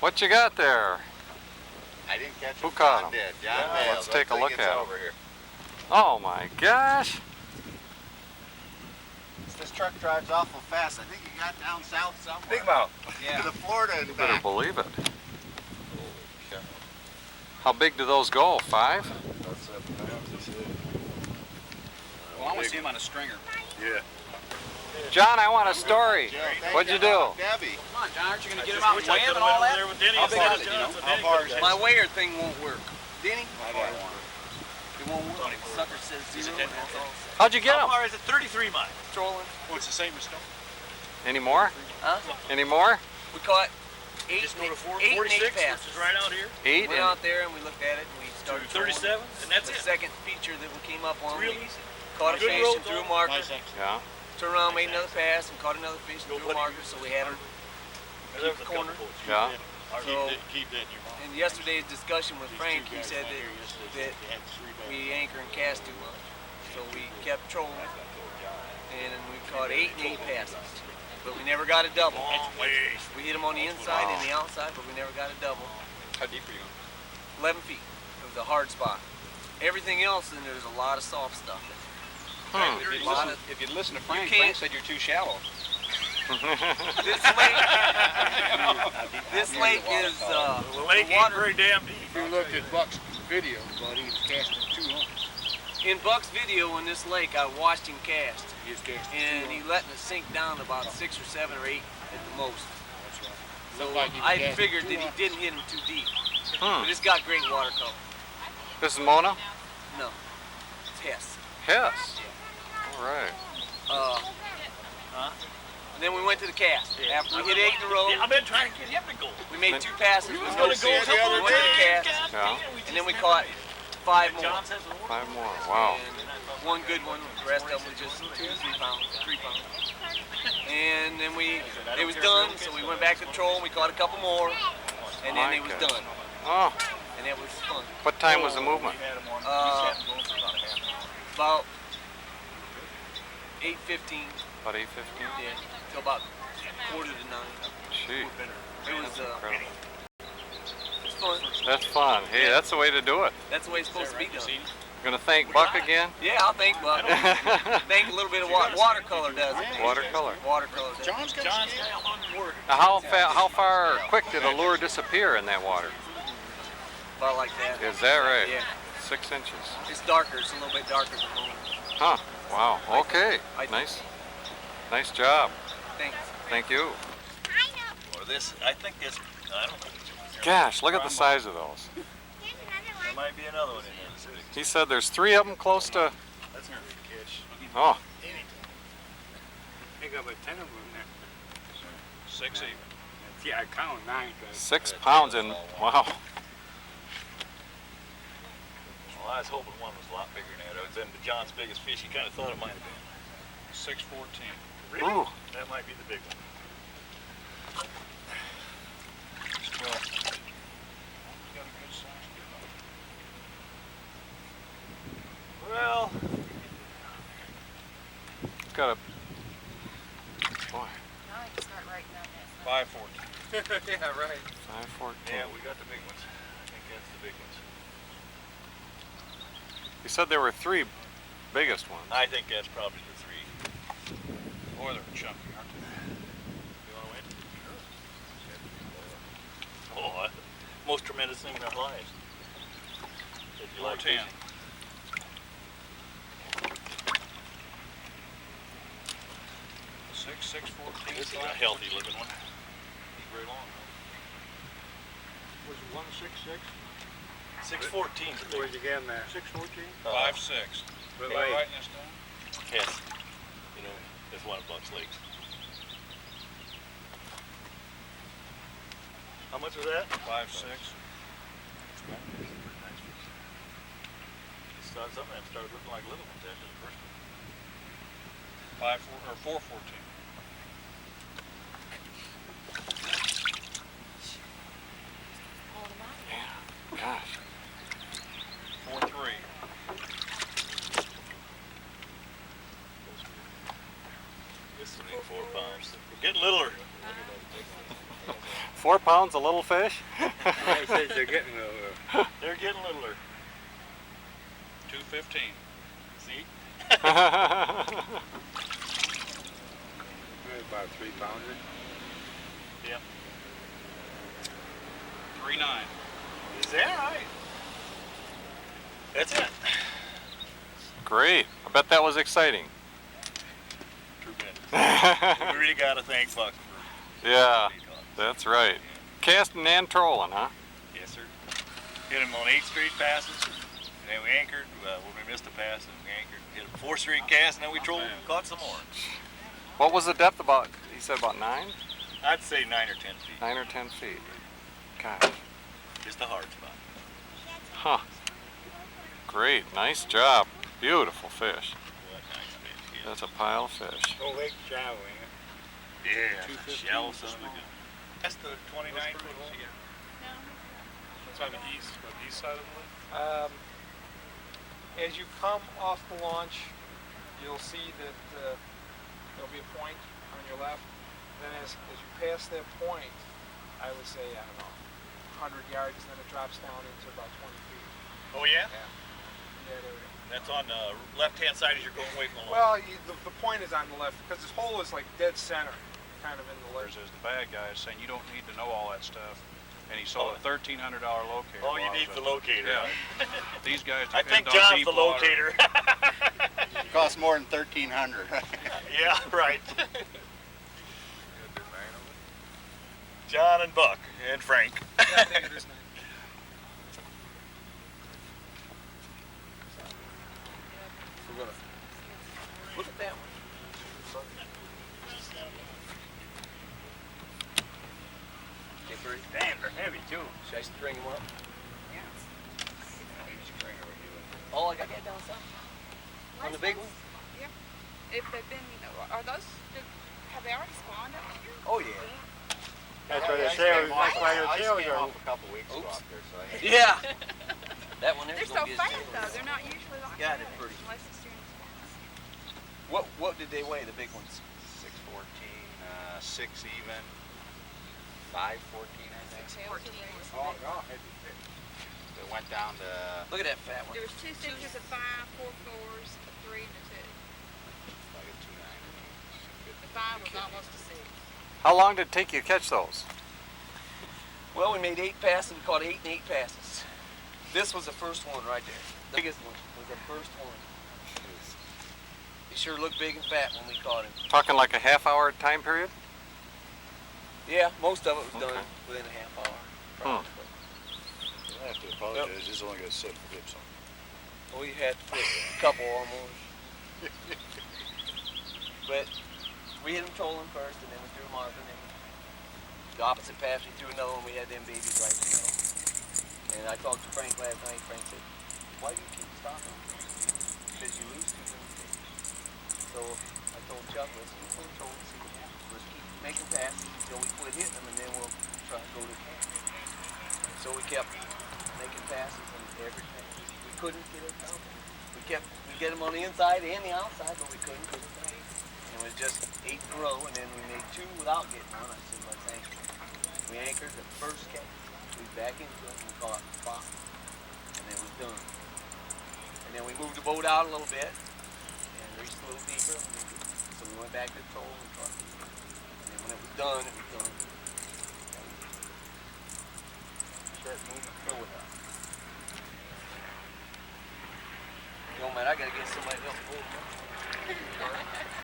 What you got there? I didn't catch him. Who caught him? Did. John Bales. Let's take a look at him. Over here. Oh my gosh! This truck drives awful fast. I think he got down south somewhere. Big mouth. Yeah. To the Florida and You better back. believe it. How big do those go? 5? About 7 pounds, he said. Well, I want to see him on a stringer. Yeah. John, I want a story. What'd you do? Debbie. Come on, John, aren't you going to get him out and weigh him and all that? How big is it, you know? How far is it? My weigher thing won't work. Denny? How far? It won't work. The sucker says 0 and that's all. How'd you get How them? far is it? 33 miles. Trolling. Well, it's the same as stone. Any more? Huh? Any more? We caught 8 Just go to 8 46, passes. which is right out here. 8? We went out there and we looked at it and we started 37, and that's the it. second feature that we came up on. Real We easy. caught a Good fish road, and threw a though. marker. Nice action. Yeah. Turned around, made another pass and caught another fish and Go threw a put it- marker, so we had him. There's a corner. couple boats. Yeah. So- Keep that in your mind. In yesterday's discussion with Frank, he said that we anchor and cast too much. So we kept trolling and we caught 8 and 8 passes. But we never got a double. Long ways. We hit them on the inside and the outside, but we never got a double. How deep are you? 11 feet. It was a hard spot. Everything else, and there's a lot of soft stuff. Hmm. If you'd listen to Frank, can't- Frank said you're too shallow. This lake is The lake the ain't water. very damn deep. If you looked at Buck's video, but he was casting 200. In Buck's video in this lake, I watched him cast, He was casting and he 200. letting it sink down to about 6 or 7 or 8 at the most. That's right. So Looked like he was I casting figured that he 200. didn't hit him too deep. Hmm. But it's got great watercolor. This is Mona? No, it's Hess. Hess. All right. And then we went to the cast. After we hit 8 in a row, I've been trying to get him to go. we made 2 passes. We was went gonna to go the the other cast, Yeah. and then we caught 5 more. John says the 5 more. Wow. And 1 good one. The rest of them were just 2 to 3 pounds, 3 pounds. And then it was done, so we went back to the troll and we caught a couple more, and then My it was goodness. done. Oh, And it was fun. what time was the movement? About 8:15, About 8:15? yeah, till about 8:45. Gee, It was that's incredible. it's fun. That's fun. Hey, that's the way to do it. That's the way it's supposed to be done. Gonna thank Buck again? Yeah, I'll think, but think a little bit of watercolor does it. Watercolor. Watercolor does it. John's got John's a got a long word. Now, how far quick did a lure disappear in that water? About like that. Is that right? Yeah. 6 inches. It's darker. It's a little bit darker than moon. Huh. Wow. Okay. Nice. Nice job. Thanks. Thank you. Or this, I think this, I don't know. Gosh, look at the size of those. There might be another one in there. He said there's 3 of them close to. That's not a catch. Oh, I got about 10 of them in there. 6 even. Yeah, I count 9. 6 pounds in. Wow. Well, I was hoping one was a lot bigger than that. It was into John's biggest fish. He kind of thought it might have been. 614. Really? Ooh. That might be the big one. Well, got a good size. Well, Got a. Boy, 514. Yeah, right. 514. Yeah, we got the big ones. I think that's the big ones. He said there were 3 biggest ones. I think that's probably the 3. Boy, they're chunky, aren't they? You want to win? Sure. Oh, most tremendous thing in our lives. If you like 410. fishing. Six, 14. This is a healthy looking one. He's very long. Was it 166? 614 is the big Where'd you get them there? 614? 5.6. But Am I like, writing this down? Yes. You know, that's one of Buck's lakes. How much was that? 5.6. Some of them started looking like little ones after the first one. 414. Gosh. 4.3. This one ain't 4 pounds. We're getting littler. 4 pounds of little fish? He says they're getting littler. They're getting littler. 215. See? Maybe about 3 pounder. Yep. 3.9. Is that right? That's it. Great. I bet that was exciting. Tremendous. We really got to thank Buck for Yeah, what he taught us. that's right. Casting and trolling, huh? Yes, sir. Hit him on 8 straight passes, and then we anchored. When we missed a pass, and we anchored. Hit him 4 straight casts, and then we trolled and caught some more. What was the depth about? He said about 9? I'd say 9 or 10 feet. 9 or 10 feet. Gosh. Just a hard spot. Huh. Great. Nice job. Beautiful fish. What nice fish. Yeah. That's a pile of fish. Oh, lake shallow, ain't Yeah, 215 shallow is son of a small. gun. That's the 29-foot hole. It's on the east side of the lake. As you come off the launch, you'll see that there'll be a point on your left. Then as you pass that point, I would say, I don't know, 100 yards, then it drops down into about 20 feet. Oh, yeah? In that area. That's on the left-hand side as you're going away from the Well, lawn. the point is on the left, because this hole is like dead center, kind of in the left. There's the bad guy saying you don't need to know all that stuff, and he sold a $1,300 locator. Oh, you while I need was the up locator. there. Huh? These guys I depend think on John's deep the water. locator. It costs more than 1,300. Yeah, right. John and Buck and Frank. Yeah, I think it is 9. We're gonna look at that one. Damn, they're heavy too. Should I string them up? Oh, I got that down south. On the big one? Yeah. If they've been, are those, have they already spawned up here? Oh yeah. That's why the tails, that's why the I tails came are. off a couple weeks ago Oops. up there, so I Yeah. That one there's They're so gonna be a fast zero. though. They're not usually like God, that. they're pretty. Unless it's during spawn. What did they weigh, the big ones? 614, 6 even, 514, I think. 14. Oh, no. It went down to Look at that fat one. There was 2 6s, a 5, 4 4s, a 3, and a 2. like a 290. The 5 was almost a 6. How long did it take you to catch those? Well, we made 8 passes. We caught 8 and 8 passes. This was the first one right there. The biggest one was the first one. He sure looked big and fat when we caught him. Talking like a half-hour time period? Yeah, most of it was done within a half hour. Hmm. I have to apologize. This is only got 7 flips on. We had to flip a couple almost. But we hit them trolling first, and then we threw marking, and then the opposite pass we threw another one. We had them babies right in the middle. And I talked to Frank last night. Frank said, "Why do you keep stopping? Because you lose too many things." So I told Chuck, "Listen, we're going to troll and see what happens. Let's keep making passes until we quit hitting them, and then we'll try to go to camp." So we kept making passes, and everything we couldn't get it down. We get them on the inside and the outside, but we couldn't get it down. And it was just 8 in a row, and then we made 2 without getting one. I said, "Let's anchor." We anchored the first catch. We back into it and caught 5, and then we're done. And then we moved the boat out a little bit and reached a little deeper. So we went back to the troll and caught it. And then when it was done, it was done. Start moving forward now. Yo, man, I gotta get somebody else to hold it.